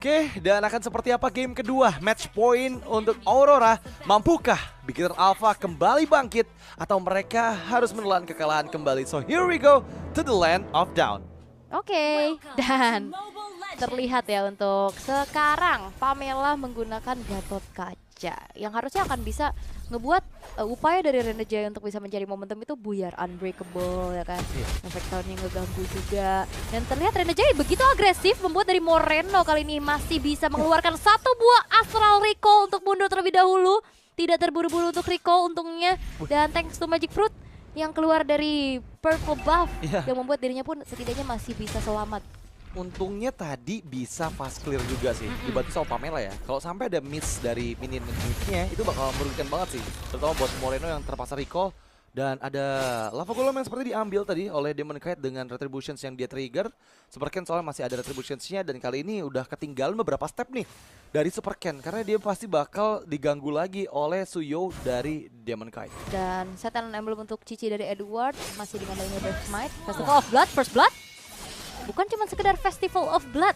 Oke, dan akan seperti apa game kedua? Match point untuk Aurora. Mampukah Beginner Alpha kembali bangkit? Atau mereka harus menelan kekalahan kembali? So here we go to the land of down. Oke, dan terlihat ya untuk sekarang Pamela menggunakan Gatot Kaca yang harusnya akan bisa ngebuat upaya dari Renegade untuk bisa mencari momentum itu buyar, unbreakable ya kan. Efek tahunnya ngeganggu juga. Dan terlihat Renegade begitu agresif membuat dari Moreno kali ini masih bisa mengeluarkan satu buah Astral Recall untuk mundur terlebih dahulu. Tidak terburu-buru untuk recall untungnya. Dan thanks to Magic Fruit yang keluar dari purple buff yang membuat dirinya pun setidaknya masih bisa selamat. Untungnya tadi bisa fast clear juga sih, dibantu sama Pamela ya. Kalau sampai ada miss dari minion-nya itu bakal merugikan banget sih. Terutama buat Moreno yang terpaksa recall. Dan ada lava golem yang seperti diambil tadi oleh Demon Knight dengan retributions yang dia trigger. Superken soalnya masih ada retributions-nya dan kali ini udah ketinggalan beberapa step nih dari Superken. Karena dia pasti bakal diganggu lagi oleh Suyo dari Demon Knight. Dan setan emblem untuk Cici dari Edward masih dengan adanya Death Might. Festival of Blood, First Blood. Bukan cuma sekedar Festival of Blood.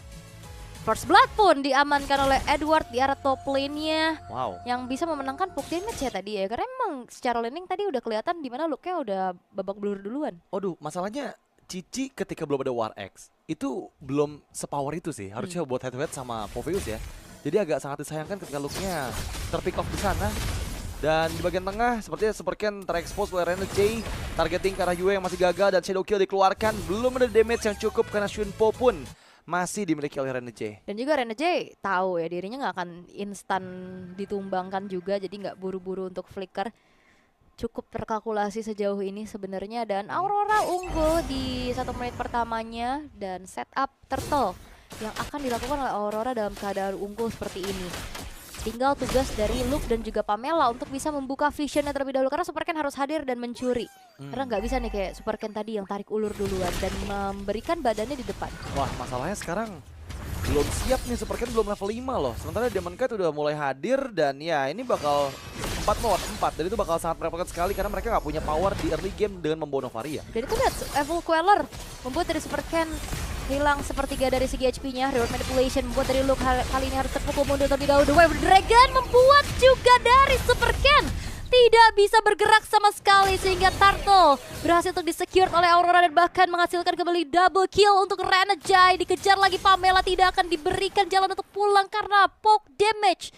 First Blood pun diamankan oleh Edward di arah top lane-nya. Wow. Yang bisa memenangkan Puck damage ya tadi ya. Karena emang secara laning tadi udah kelihatan di mana look-nya udah babak belur duluan. Aduh, masalahnya Cici ketika belum ada War X itu belum sepower itu sih. Harusnya buat head to head sama Poveus ya. Jadi agak sangat disayangkan ketika look-nya terpick off di sana. Dan di bagian tengah sepertinya Superken terekspos oleh Renegade. Targeting ke arah Yue yang masih gagal dan Shadow Kill dikeluarkan. Belum ada damage yang cukup karena Shunpo pun masih dimiliki oleh Renegade. Dan juga Renegade tahu ya dirinya nggak akan instan ditumbangkan juga. Jadi nggak buru-buru untuk flicker. Cukup terkalkulasi sejauh ini sebenarnya. Dan Aurora unggul di 1 menit pertamanya. Dan setup turtle yang akan dilakukan oleh Aurora dalam keadaan unggul seperti ini. Tinggal tugas dari Luke dan juga Pamela untuk bisa membuka visionnya terlebih dahulu. Karena Superken harus hadir dan mencuri. Karena nggak bisa nih kayak Superken tadi yang tarik ulur duluan dan memberikan badannya di depan. Wah, masalahnya sekarang belum siap nih, Superken belum level 5 loh. Sementara Demon Knight udah mulai hadir dan ya ini bakal 4 lawan 4. Dan itu bakal sangat merepotkan sekali karena mereka nggak punya power di early game dengan membawa Novaria. Dan itu lihat Evil Queller membuat dari Superken hilang sepertiga dari segi HP-nya. Reward Manipulation membuat dari Luke kali ini harus terpukul mundur terlebih dahulu. The Wave Dragon membuat juga dari Superken tidak bisa bergerak sama sekali sehingga Turtle berhasil untuk disecure oleh Aurora dan bahkan menghasilkan kembali double kill untuk Renegade. Dikejar lagi Pamela, tidak akan diberikan jalan untuk pulang karena poke damage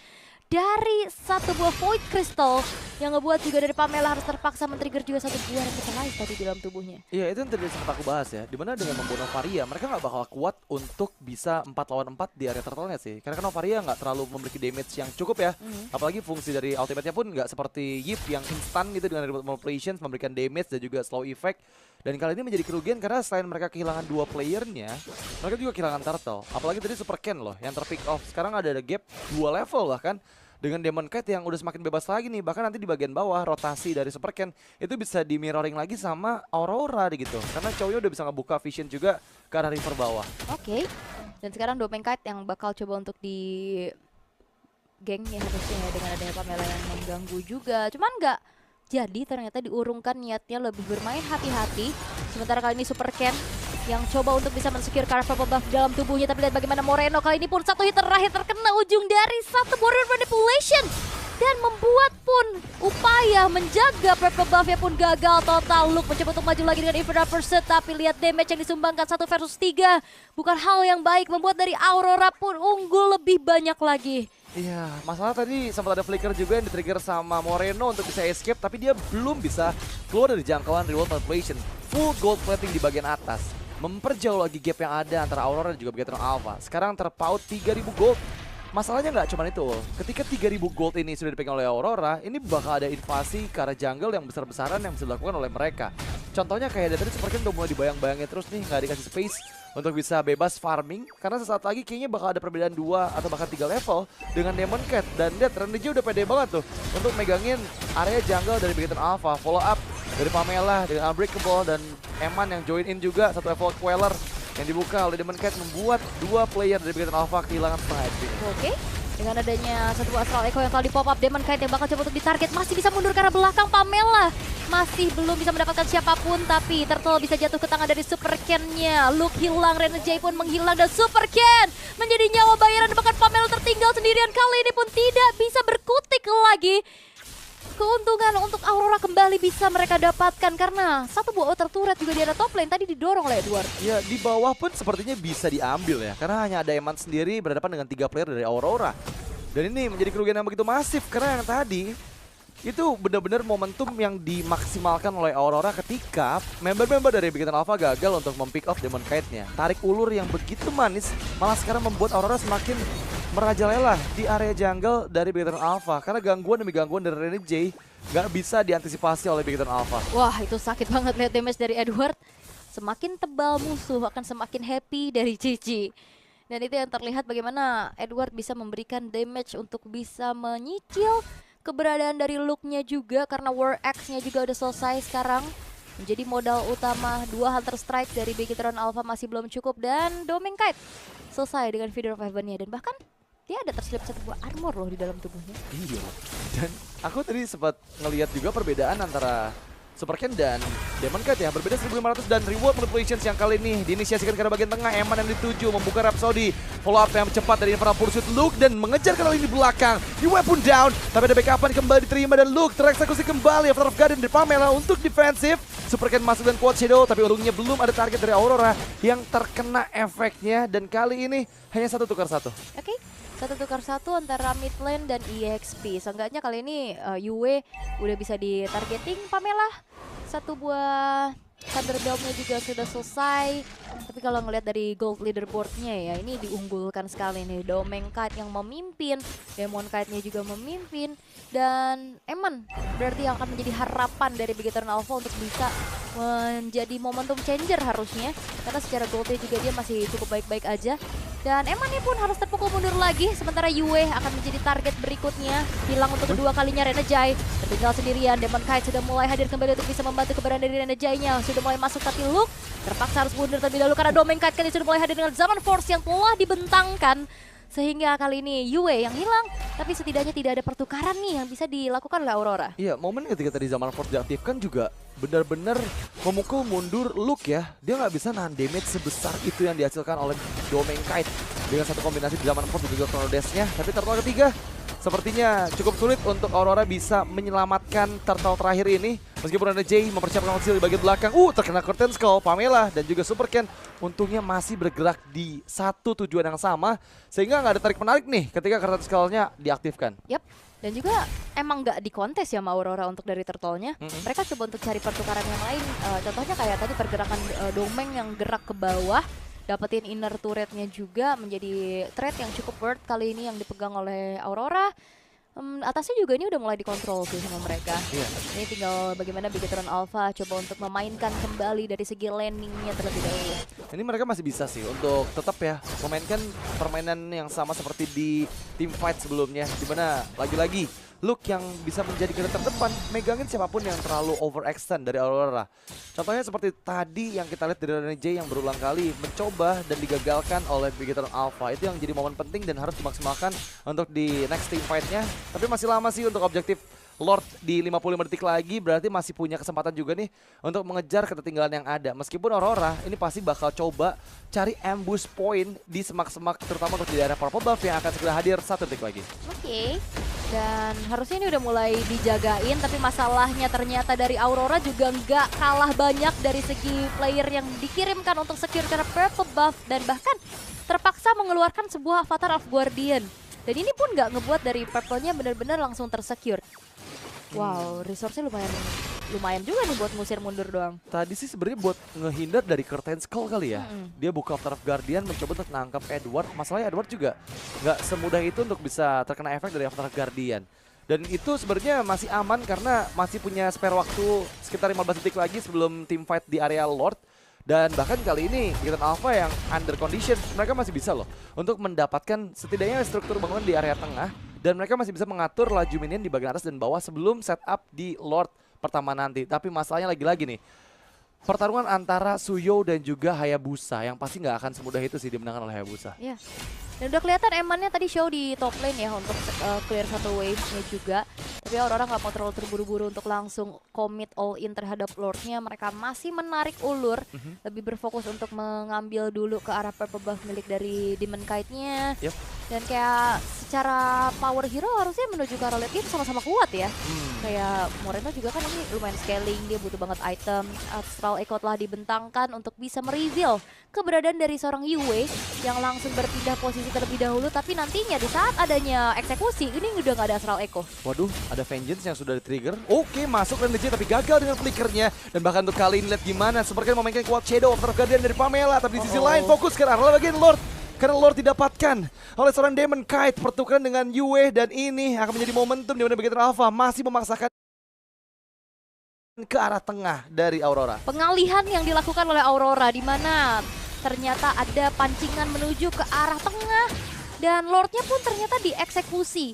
dari satu buah Void Crystal yang ngebuat juga dari Pamela harus terpaksa men-trigger juga satu buah Revitalize tadi di dalam tubuhnya. Iya, itu yang tadi sempat aku bahas ya. Dimana dengan membunuh Novaria, mereka nggak bakal kuat untuk bisa 4 lawan 4 di area turtle-nya sih. Karena kan Novaria nggak terlalu memiliki damage yang cukup ya. Apalagi fungsi dari ultimate-nya pun nggak seperti Yip yang instan gitu dengan remote manipulation, memberikan damage dan juga slow effect. Dan kali ini menjadi kerugian karena selain mereka kehilangan 2 playernya, mereka juga kehilangan turtle. Apalagi tadi Superken loh yang terpick off. Sekarang ada gap 2 level bahkan. Dengan Demon Knight yang udah semakin bebas lagi nih. Bahkan nanti di bagian bawah rotasi dari Superken itu bisa di mirroring lagi sama Aurora gitu. Karena cowoknya udah bisa ngebuka vision juga ke arah river bawah. Oke. Dan sekarang Demon Knight yang bakal coba untuk di geng ya harusnya ya dengan adanya Pamela yang mengganggu juga. Cuman nggak jadi, ternyata diurungkan niatnya lebih bermain hati-hati. Sementara kali ini Superken yang coba untuk bisa men-secure Purple Buff dalam tubuhnya. Tapi lihat bagaimana Moreno kali ini pun satu hit terakhir terkena ujung dari satu Warrior Manipulation. Dan membuat pun upaya menjaga Purple Buff-nya pun gagal total. Luke mencoba untuk maju lagi dengan Infernal Pursuit. Tapi lihat damage yang disumbangkan 1 versus 3. Bukan hal yang baik, membuat dari Aurora pun unggul lebih banyak lagi. Iya, masalah tadi sempat ada flicker juga yang di-trigger sama Moreno untuk bisa escape. Tapi dia belum bisa keluar dari jangkauan reward manipulation. Full gold plating di bagian atas. Memperjauh lagi gap yang ada antara Aurora dan juga Beginner Alpha. Sekarang terpaut 3000 gold. Masalahnya nggak cuma itu. Ketika 3000 gold ini sudah dipegang oleh Aurora, ini bakal ada invasi ke arah jungle yang besar-besaran yang bisa dilakukan oleh mereka. Contohnya kayak dari tadi Superken udah mulai dibayang-bayangin terus nih, nggak dikasih space untuk bisa bebas farming. Karena sesaat lagi kayaknya bakal ada perbedaan 2 atau bahkan 3 level dengan Demon Cat. Dan lihat Renegade udah pede banget tuh untuk megangin area jungle dari Beginner Alpha. Follow up dari Pamela dengan Unbreakable dan Eman yang join in juga, satu Evil Queller yang dibuka oleh Demon Cat membuat 2 player dari Beginner Alpha kehilangan setengah HP. Oke. Dengan adanya satu Astral Echo yang kali pop up, Demon Knight yang bakal coba untuk ditarget masih bisa mundur ke arah belakang. Pamela masih belum bisa mendapatkan siapapun, tapi Turtle bisa jatuh ke tangan dari Super Ken-nya. Luke hilang, Renegade pun menghilang, dan Super Ken menjadi nyawa bayaran. Bahkan Pamela tertinggal sendirian, kali ini pun tidak bisa berkutik lagi. Keuntungan untuk Aurora kembali bisa mereka dapatkan karena satu buah outer turret juga di arah top lane tadi didorong oleh Edward. Ya, di bawah pun sepertinya bisa diambil ya, karena hanya ada Eman sendiri berhadapan dengan 3 player dari Aurora. Dan ini menjadi kerugian yang begitu masif karena yang tadi itu benar-benar momentum yang dimaksimalkan oleh Aurora ketika member-member dari Bikitan Alpha gagal untuk mempick off Demon Knight-nya. Tarik ulur yang begitu manis malah sekarang membuat Aurora semakin merajalela di area jungle dari Bikitan Alpha karena gangguan demi gangguan dari Renegade nggak bisa diantisipasi oleh Bikitan Alpha. Wah, itu sakit banget lihat damage dari Edward. Semakin tebal musuh akan semakin happy dari Cici. Dan itu yang terlihat bagaimana Edward bisa memberikan damage untuk bisa menyicil keberadaan dari Luke-nya juga karena War Axe-nya juga udah selesai sekarang. Menjadi modal utama 2 Hunter Strike dari Bigetron Alpha masih belum cukup dan Domain Kite selesai dengan Feeder of Heaven-nya dan bahkan dia ada terselip satu buah armor loh di dalam tubuhnya. Iya. Dan aku tadi sempat ngelihat juga perbedaan antara Super Ken dan Demon Knight ya, berbeda 1500 dan reward manipulations yang kali ini diinisiasikan ke arah bagian tengah. Eman yang dituju membuka Rhapsody, follow up yang cepat dari Infernal Pursuit. Luke dan mengejar kali ini di belakang. Di weapon down, tapi ada backupan kembali diterima dan Luke tereksekusi kembali. After of Guardian dari Pamela untuk defensif. Super Ken masuk dan Quad Shadow, tapi untungnya belum ada target dari Aurora yang terkena efeknya dan kali ini hanya 1 tukar 1. Oke. 1 tukar 1 antara mid lane dan EXP. Seenggaknya kali ini Yue udah bisa ditargeting Pamela. 1 buah Thunderdome-nya juga sudah selesai. Tapi kalau ngelihat dari gold leaderboard-nya ya, ini diunggulkan sekali nih. Domain Kite yang memimpin, Demon Kite-nya juga memimpin, dan Eman berarti yang akan menjadi harapan dari Bigetron Alpha untuk bisa menjadi momentum changer harusnya. Karena secara gold-nya juga dia masih cukup baik-baik aja. Dan Eman ini pun harus terpukul mundur lagi, sementara Yue akan menjadi target berikutnya. Hilang untuk kedua kalinya Renegade, tertinggal sendirian. Demon Kite sudah mulai hadir kembali untuk bisa membantu keberadaan dari Renegade-nya. Sudah mulai masuk tapi Luke terpaksa harus mundur terlebih dahulu karena Domain Kite kali sudah mulai hadir dengan Zaman Force yang telah dibentangkan. Sehingga kali ini Yue yang hilang, tapi setidaknya tidak ada pertukaran nih yang bisa dilakukan oleh Aurora. Iya, momen ketika tadi Zaman Force diaktifkan juga benar-benar memukul mundur Luke ya. Dia nggak bisa nahan damage sebesar itu yang dihasilkan oleh Domain Kite dengan satu kombinasi Zaman Force dan juga Chrono Dash-nya. Tapi turtle ketiga sepertinya cukup sulit untuk Aurora bisa menyelamatkan turtle terakhir ini. Meskipun ada Jay mempersiapkan konsil di bagian belakang. Terkena Curtain Skull, Pamela dan juga Super Ken untungnya masih bergerak di satu tujuan yang sama. Sehingga nggak ada tarik-menarik nih ketika Curtain Skull-nya diaktifkan. Yap. Dan juga emang nggak dikontes ya sama Aurora untuk dari turtle-nya. Mereka coba untuk cari pertukaran yang lain. Contohnya kayak tadi pergerakan Domain yang gerak ke bawah. Dapetin inner turretnya juga menjadi threat yang cukup worth kali ini yang dipegang oleh Aurora. Atasnya juga ini udah mulai dikontrol sih sama mereka. Ini tinggal bagaimana Bigetron Alpha coba untuk memainkan kembali dari segi landingnya terlebih dahulu. Ini mereka masih bisa sih untuk tetap ya memainkan permainan yang sama seperti di team fight sebelumnya. Dimana lagi-lagi Luke yang bisa menjadi garda terdepan, megangin siapapun yang terlalu overextend dari Aurora. Contohnya seperti tadi yang kita lihat dari Renegade yang berulang kali mencoba dan digagalkan oleh Bigetron Alpha. Itu yang jadi momen penting dan harus dimaksimalkan untuk di next team fight-nya. Tapi masih lama sih untuk objektif Lord di 55 detik lagi, berarti masih punya kesempatan juga nih untuk mengejar ketertinggalan yang ada. Meskipun Aurora ini pasti bakal coba cari ambush point di semak-semak, terutama untuk di daerah purple buff yang akan segera hadir 1 detik lagi. Oke. Dan harusnya ini udah mulai dijagain, tapi masalahnya ternyata dari Aurora juga nggak kalah banyak dari segi player yang dikirimkan untuk secure karena purple buff dan bahkan terpaksa mengeluarkan sebuah Avatar of Guardian. Dan ini pun nggak ngebuat dari purple-nya benar-benar langsung tersecure. Wow, resource-nya lumayan juga nih buat ngusir mundur doang. Tadi sih sebenarnya buat ngehindar dari Curtain Skull kali ya. Dia buka Avatar of Guardian mencoba untuk nangkap Edward. Masalahnya Edward juga nggak semudah itu untuk bisa terkena efek dari Avatar of Guardian. Dan itu sebenarnya masih aman karena masih punya spare waktu sekitar 15 detik lagi sebelum team fight di area Lord. Dan bahkan kali ini Bigetron Alpha yang under condition, mereka masih bisa loh untuk mendapatkan setidaknya struktur bangunan di area tengah. Dan mereka masih bisa mengatur laju minion di bagian atas dan bawah sebelum setup di Lord pertama nanti. Tapi masalahnya lagi-lagi nih, pertarungan antara Suyo dan juga Hayabusa yang pasti nggak akan semudah itu sih dimenangkan oleh Hayabusa. Iya. Dan udah kelihatan Emannya tadi show di top lane ya untuk clear satu wave-nya juga. Tapi Aurora nggak mau terlalu terburu-buru untuk langsung commit all in terhadap Lord-nya. Mereka masih menarik ulur, lebih berfokus untuk mengambil dulu ke arah purple buff milik dari Demon Kite-nya. Yep. Dan kayak secara power hero harusnya menuju ke arah late game sama-sama kuat ya. Kayak Moreno juga kan ini lumayan scaling, dia butuh banget item. Astral Echo telah dibentangkan untuk bisa mereveal keberadaan dari seorang Yue yang langsung berpindah posisi terlebih dahulu, tapi nantinya di saat adanya eksekusi ini udah nggak ada Astral Echo. Waduh, ada Vengeance yang sudah di-trigger. Oke, masuk dan legit tapi gagal dengan flickernya. Dan bahkan untuk kali ini lihat gimana sepertinya memainkan kuat Shadow of Guardian dari Pamela, tapi di sisi lain fokus ke arah bagian Lord. Karena Lord didapatkan oleh seorang Demon Kite, pertukaran dengan Yue, dan ini akan menjadi momentum di mana bagian Alpha masih memaksakan ke arah tengah dari Aurora. Pengalihan yang dilakukan oleh Aurora di mana ternyata ada pancingan menuju ke arah tengah dan Lordnya pun ternyata dieksekusi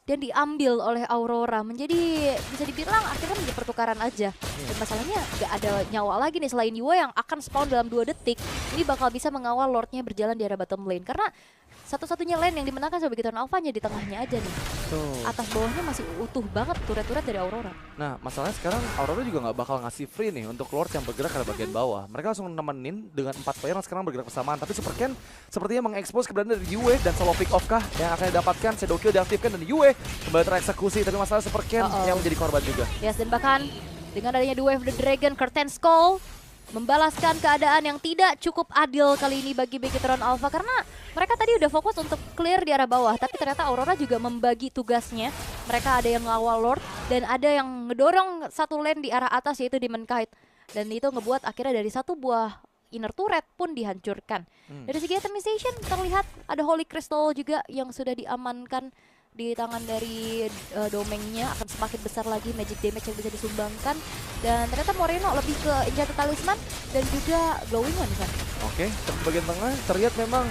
dan diambil oleh Aurora, menjadi bisa dibilang akhirnya menjadi pertukaran aja. Dan masalahnya gak ada nyawa lagi nih selain Yue yang akan spawn dalam 2 detik. Ini bakal bisa mengawal Lordnya berjalan di area bottom lane karena satu-satunya lane yang dimenangkan sebagai Begitu Alpha-nya di tengahnya aja nih. Atas bawahnya masih utuh banget turret-turret dari Aurora. Nah, masalahnya sekarang Aurora juga nggak bakal ngasih free nih untuk Lord yang bergerak ke bagian bawah. Mereka langsung nemenin dengan 4 player yang sekarang bergerak bersamaan. Tapi Superken sepertinya mengekspos keberadaan dari Yue dan solo pick off kah yang akan didapatkan. Shadow Kill diaktifkan dan Yue kembali tereksekusi. Tapi masalah Superken yang menjadi korban juga. Yes, dan bahkan dengan adanya The Wave of the Dragon, Curtain Skull membalaskan keadaan yang tidak cukup adil kali ini bagi Beakitron Alpha karena mereka tadi udah fokus untuk clear di arah bawah, tapi ternyata Aurora juga membagi tugasnya. Mereka ada yang ngawal Lord dan ada yang ngedorong satu lane di arah atas yaitu Demon Kite. Dan itu ngebuat akhirnya dari satu buah inner turret pun dihancurkan. Dari segi itemization terlihat ada Holy Crystal juga yang sudah diamankan di tangan dari domainnya, akan semakin besar lagi magic damage yang bisa disumbangkan. Dan ternyata Moreno lebih ke Enchanted Talisman dan juga Glowing One kan. Oke, bagian tengah terlihat memang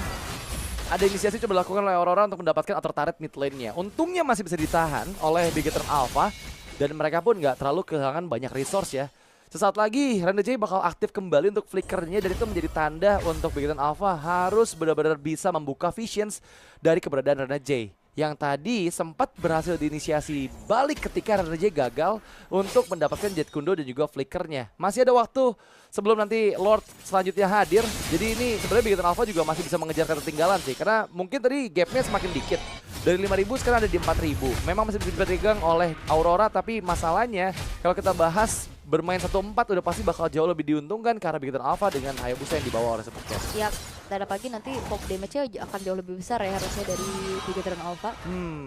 ada inisiasi coba dilakukan oleh Aurora untuk mendapatkan outer turret mid lane-nya. Untungnya masih bisa ditahan oleh Beakitron Alpha dan mereka pun nggak terlalu kehilangan banyak resource ya. Sesaat lagi Renegade bakal aktif kembali untuk flickernya dan itu menjadi tanda untuk Beakitron Alpha harus benar-benar bisa membuka visions dari keberadaan Renegade yang tadi sempat berhasil diinisiasi balik ketika Renegade gagal untuk mendapatkan Jet Kundo dan juga flickernya. Masih ada waktu sebelum nanti Lord selanjutnya hadir. Jadi ini sebenarnya Beakitron Alpha juga masih bisa mengejar ketertinggalan sih, karena mungkin tadi gapnya semakin dikit. Dari 5.000 sekarang ada di 4.000. Memang masih bisa dipegang oleh Aurora, tapi masalahnya kalau kita bahas bermain 1-4 udah pasti bakal jauh lebih diuntungkan karena Beakitron Alpha dengan Hayabusa yang dibawa oleh Superken. Ya, dan apalagi nanti pop damage-nya akan jauh lebih besar ya harusnya dari Beakitron Alpha.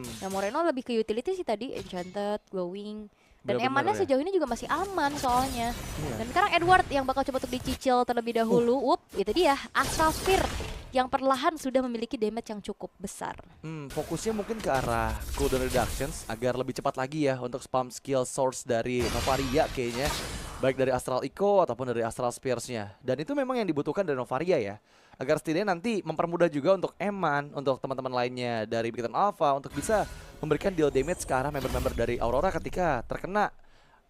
Nah, Moreno lebih ke utility sih tadi, Enchanted, Glowing. Dan Emannya ya, sejauh ini juga masih aman soalnya. Dan sekarang Edward yang bakal coba untuk dicicil terlebih dahulu. Itu dia, Astral Sphere yang perlahan sudah memiliki damage yang cukup besar. Fokusnya mungkin ke arah cooldown reductions agar lebih cepat lagi ya untuk spam skill source dari Novaria kayaknya. Baik dari Astral Echo ataupun dari Astral Spears-nya. Dan itu memang yang dibutuhkan dari Novaria ya. Agar setidaknya nanti mempermudah juga untuk Eman, untuk teman-teman lainnya dari Beakitron Alpha untuk bisa memberikan deal damage ke arah member-member dari Aurora ketika terkena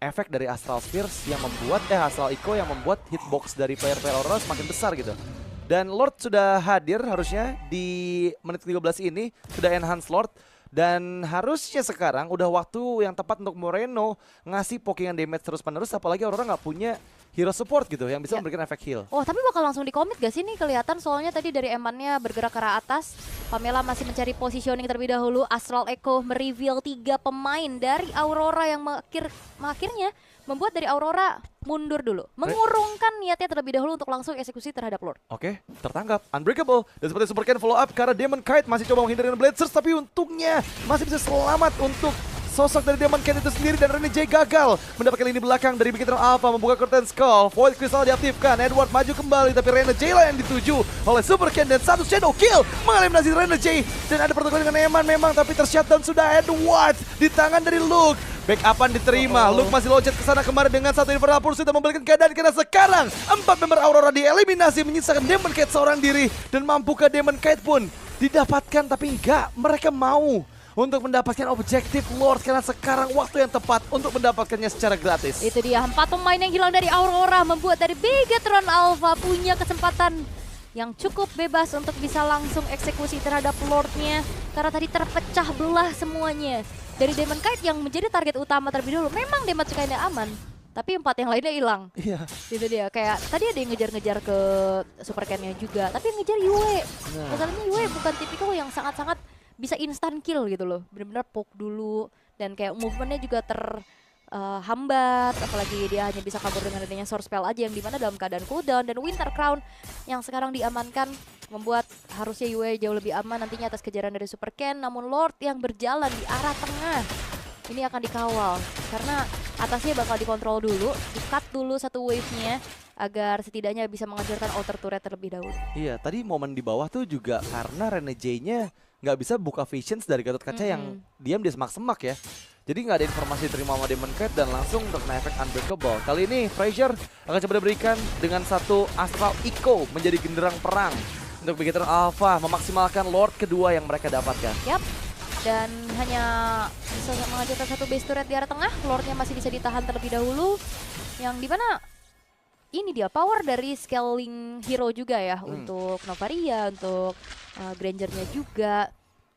efek dari Astral Spears yang membuat Astral Echo yang membuat hitbox dari player-player Aurora semakin besar gitu. Dan Lord sudah hadir harusnya di menit 13 ini, sudah enhance Lord. Dan harusnya sekarang udah waktu yang tepat untuk Moreno ngasih pokingan damage terus-menerus, apalagi Aurora nggak punya hero support gitu yang bisa memberikan efek heal. Oh, tapi bakal langsung di-commit gak sih nih? Kelihatan soalnya tadi dari Emannya bergerak ke arah atas. Pamela masih mencari positioning terlebih dahulu. Astral Echo mereveal 3 pemain dari Aurora yang akhirnya membuat dari Aurora mundur dulu. Mengurungkan niatnya terlebih dahulu untuk langsung eksekusi terhadap Lord. Oke, tertangkap. Unbreakable. Dan seperti Superken follow up karena Demon Kite masih coba menghindari Blazers, tapi untungnya masih bisa selamat untuk sosok dari Demon Kite itu sendiri. Dan Renegade gagal mendapatkan lini belakang dari Beakitron Alpha, membuka Curtain Skull. Void Crystal diaktifkan, Edward maju kembali, tapi Renegade lah yang dituju oleh Superken dan satu Shadow Kill mengeliminasi Renegade. Dan ada pertukaran dengan Eman memang, tapi tershutdown sudah Edward di tangan dari Luke. Backupan diterima, Luke masih loncat ke sana kemarin dengan satu Infernal Pursuit dan membalikan keadaan karena sekarang 4 member Aurora dieliminasi, menyisakan Demon Kite seorang diri. Dan mampukah Demon Kite pun didapatkan, tapi enggak, mereka mau untuk mendapatkan objektif Lord karena sekarang waktu yang tepat untuk mendapatkannya secara gratis. Itu dia 4 pemain yang hilang dari Aurora membuat dari Bigetron Alpha punya kesempatan yang cukup bebas untuk bisa langsung eksekusi terhadap Lordnya karena tadi terpecah belah semuanya. Dari Demon Knight yang menjadi target utama terlebih dulu, memang damage kayaknya aman, tapi 4 yang lainnya hilang. Iya. Itu dia, kayak tadi ada yang ngejar-ngejar ke Super Ken-nya juga, tapi yang ngejar Yue. Masalahnya Yue bukan tipikal yang sangat-sangat bisa instant kill gitu loh, bener-bener poke dulu dan kayak movementnya juga hambat, apalagi dia hanya bisa kabur dengan adanya source spell aja yang dimana dalam keadaan cooldown. Dan Winter Crown yang sekarang diamankan membuat harusnya Yue jauh lebih aman nantinya atas kejaran dari Super Ken. Namun Lord yang berjalan di arah tengah ini akan dikawal karena atasnya bakal dikontrol dulu, di-cut dulu satu wave-nya agar setidaknya bisa menghancurkan outer turret terlebih dahulu. Iya, tadi momen di bawah tuh juga karena Renegade-nya nggak bisa buka visions dari Gatot Kaca yang diam di semak-semak ya. Jadi nggak ada informasi diterima sama Demon Knight dan langsung terkena efek Unbreakable. Kali ini Frazier akan coba diberikan dengan satu Astral Echo menjadi genderang perang untuk Bigetron Alpha memaksimalkan Lord kedua yang mereka dapatkan. Yap, dan hanya bisa menghancurkan satu base turret di arah tengah. Lordnya masih bisa ditahan terlebih dahulu, yang dimana ini dia power dari scaling hero juga ya untuk Novaria, untuk Grangernya juga,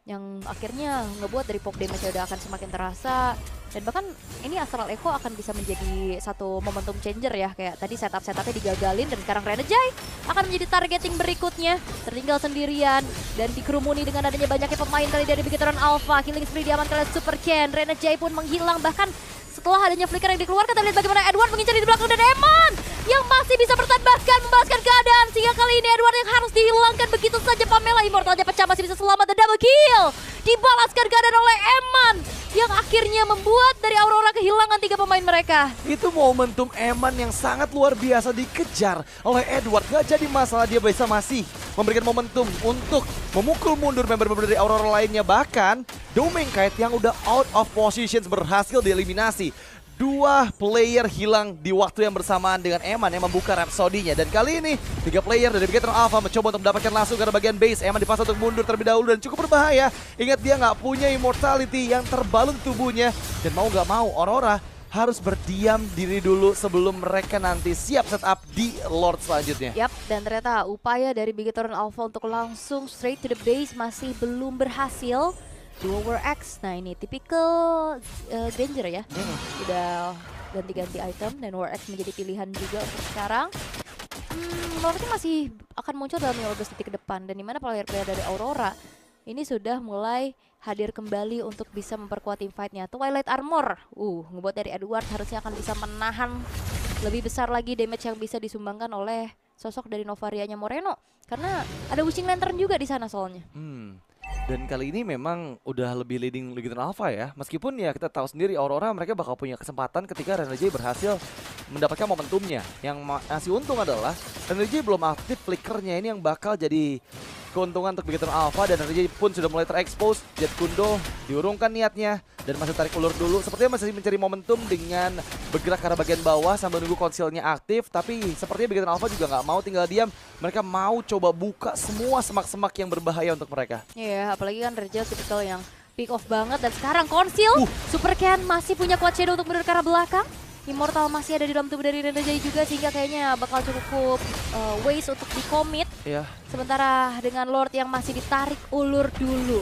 yang akhirnya ngebuat dari poke damage udah akan semakin terasa. Dan bahkan ini Astral Echo akan bisa menjadi satu momentum changer ya. Kayak tadi setupnya digagalin dan sekarang Renegade akan menjadi targeting berikutnya. Tertinggal sendirian dan dikerumuni dengan adanya banyaknya pemain kali dari Bigetron Alpha. Killing spree diamankan oleh Super Ken. Renegade pun menghilang, bahkan setelah adanya flicker yang dikeluarkan, kita lihat bagaimana Edward mengincar di belakang dan Eman yang masih bisa bertahan bahkan membalaskan keadaan. Sehingga kali ini Edward yang harus dihilangkan begitu saja. Pamela Immortalnya pecah, masih bisa selamat dan double kill. Dibalaskan keadaan oleh Eman yang akhirnya membuat dari Aurora kehilangan 3 pemain mereka. Itu momentum Eman yang sangat luar biasa dikejar oleh Edward. Gak jadi masalah, dia bisa masih memberikan momentum untuk memukul mundur member-member dari Aurora lainnya. Bahkan Domain Kite yang udah out of positions berhasil dieliminasi. 2 player hilang di waktu yang bersamaan dengan Eman yang membuka Rhapsody-nya. Dan kali ini 3 player dari Bigetron Alpha mencoba untuk mendapatkan langsung ke bagian base. Eman dipaksa untuk mundur terlebih dahulu dan cukup berbahaya. Ingat, dia nggak punya immortality yang terbalut di tubuhnya. Dan mau nggak mau Aurora harus berdiam diri dulu sebelum mereka nanti siap setup di Lord selanjutnya. Yap, dan ternyata upaya dari Bigetron Alpha untuk langsung straight to the base masih belum berhasil. Duo War X, nah ini tipikal Granger ya. Udah ganti-ganti item dan War X menjadi pilihan juga untuk sekarang. Lordnya masih akan muncul dalam 15 detik ke depan, dan dimana player-player dari Aurora ini sudah mulai hadir kembali untuk bisa memperkuat team fight-nya. Twilight Armor, ngebuat dari Edward harusnya akan bisa menahan lebih besar lagi damage yang bisa disumbangkan oleh sosok dari Novarianya Moreno. Karena ada Wishing Lantern juga di sana soalnya. Dan kali ini memang udah lebih leading Bigetron Alpha ya. Meskipun ya kita tahu sendiri Aurora mereka bakal punya kesempatan ketika Renegade berhasil mendapatkan momentumnya. Yang masih untung adalah Renegade belum aktif flickernya, ini yang bakal jadi keuntungan untuk Bigetron Alpha. Dan Renegade pun sudah mulai terekspos. Jet Kundo diurungkan niatnya dan masih tarik ulur dulu. Sepertinya masih mencari momentum dengan bergerak ke arah bagian bawah sambil nunggu konsilnya aktif. Tapi sepertinya Bigetron Alpha juga nggak mau tinggal diam. Mereka mau coba buka semua semak-semak yang berbahaya untuk mereka. Iya, apalagi kan Rejel tipikal yang pick off banget. Dan sekarang konsil, Super Ken masih punya quad shadow untuk mundur ke arah belakang. Immortal masih ada di dalam tubuh dari Renegade juga, sehingga kayaknya bakal cukup waste untuk di-commit. Iya. Sementara dengan Lord yang masih ditarik ulur dulu.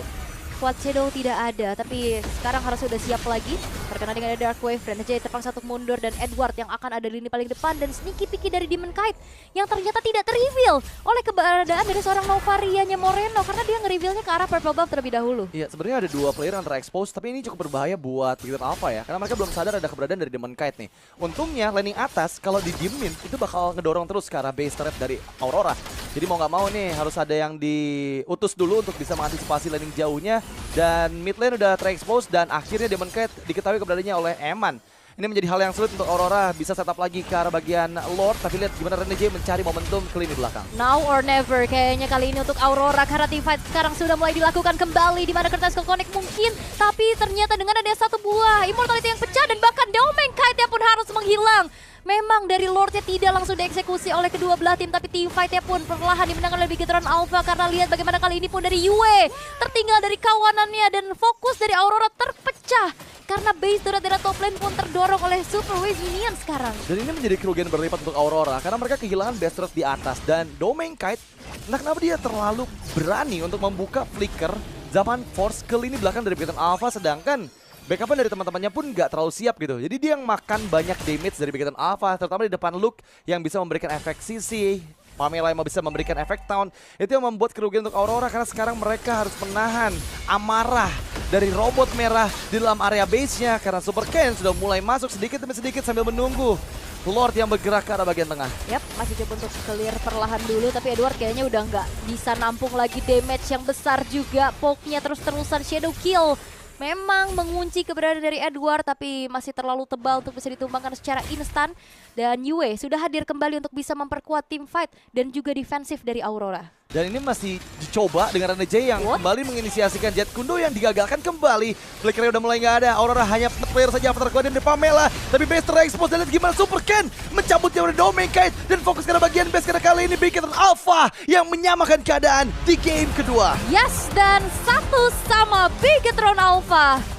Quad Shadow tidak ada, tapi sekarang harus sudah siap lagi. Terkena dengan ada Dark Wave, Renegade terpaksa untuk mundur, dan Edward yang akan ada di lini paling depan. Dan sneaky picky dari Demon Knight yang ternyata tidak ter-reveal oleh keberadaan dari seorang Novarianya Moreno, karena dia nge-revealnya ke arah Purple Buff terlebih dahulu. Iya, sebenarnya ada 2 player yang terekspos, tapi ini cukup berbahaya buat Bigetron Alpha ya, karena mereka belum sadar ada keberadaan dari Demon Knight nih. Untungnya landing atas kalau didiemin itu bakal ngedorong terus ke arah base turret dari Aurora. Jadi mau nggak mau nih harus ada yang diutus dulu untuk bisa mengantisipasi landing jauhnya. Dan mid lane udah terekspos dan akhirnya Demon Knight diketahui keberadaannya oleh Eman. Ini menjadi hal yang sulit untuk Aurora bisa setup lagi ke arah bagian Lord. Tapi lihat gimana Renegade mencari momentum ke lini belakang. Now or never kayaknya kali ini untuk Aurora, karena team fight sekarang sudah mulai dilakukan kembali, di mana kertas connect mungkin, tapi ternyata dengan ada 1 buah immortality yang pecah dan bahkan Domain Kite yang pun harus menghilang. Memang dari Lordnya tidak langsung dieksekusi oleh kedua belah tim, tapi tim fightnya pun perlahan dimenangkan oleh Bigetron Alpha karena lihat bagaimana kali ini pun dari Yue tertinggal dari kawanannya dan fokus dari Aurora terpecah karena base turret dari top lane pun terdorong oleh Super Wave Minion sekarang. Dan ini menjadi kerugian berlipat untuk Aurora karena mereka kehilangan base turret di atas dan Domain Kite entah kenapa dia terlalu berani untuk membuka flicker zaman Force ke lini belakang dari Bigetron Alpha, sedangkan backup dari teman-temannya pun nggak terlalu siap gitu. Jadi dia yang makan banyak damage dari Bigetron Alpha, terutama di depan Luke yang bisa memberikan efek CC, Pamela yang bisa memberikan efek Town. Itu yang membuat kerugian untuk Aurora karena sekarang mereka harus menahan amarah dari robot merah di dalam area base-nya karena Super Ken sudah mulai masuk sedikit demi sedikit sambil menunggu Lord yang bergerak ke arah bagian tengah. Yap, masih coba untuk clear perlahan dulu, tapi Edward kayaknya udah nggak bisa nampung lagi damage yang besar juga. Poke-nya terus-terusan Shadow Kill. Memang mengunci keberadaan dari Edward, tapi masih terlalu tebal untuk bisa ditumbangkan secara instan. Dan Yue sudah hadir kembali untuk bisa memperkuat tim fight dan juga defensif dari Aurora. Dan ini masih dicoba dengan Rene J yang kembali menginisiasikan Jet Kundo yang digagalkan kembali. Flickernya udah mulai nggak ada. Aurora hanya player saja yang terkuat dari Pamela. Tapi base terekspos dan lihat gimana Super Ken mencabutnya dari Domain Kite dan fokus ke bagian base karena kali ini Bigetron Alpha yang menyamakan keadaan di game kedua. Yes, dan 1-1 Bigetron Alpha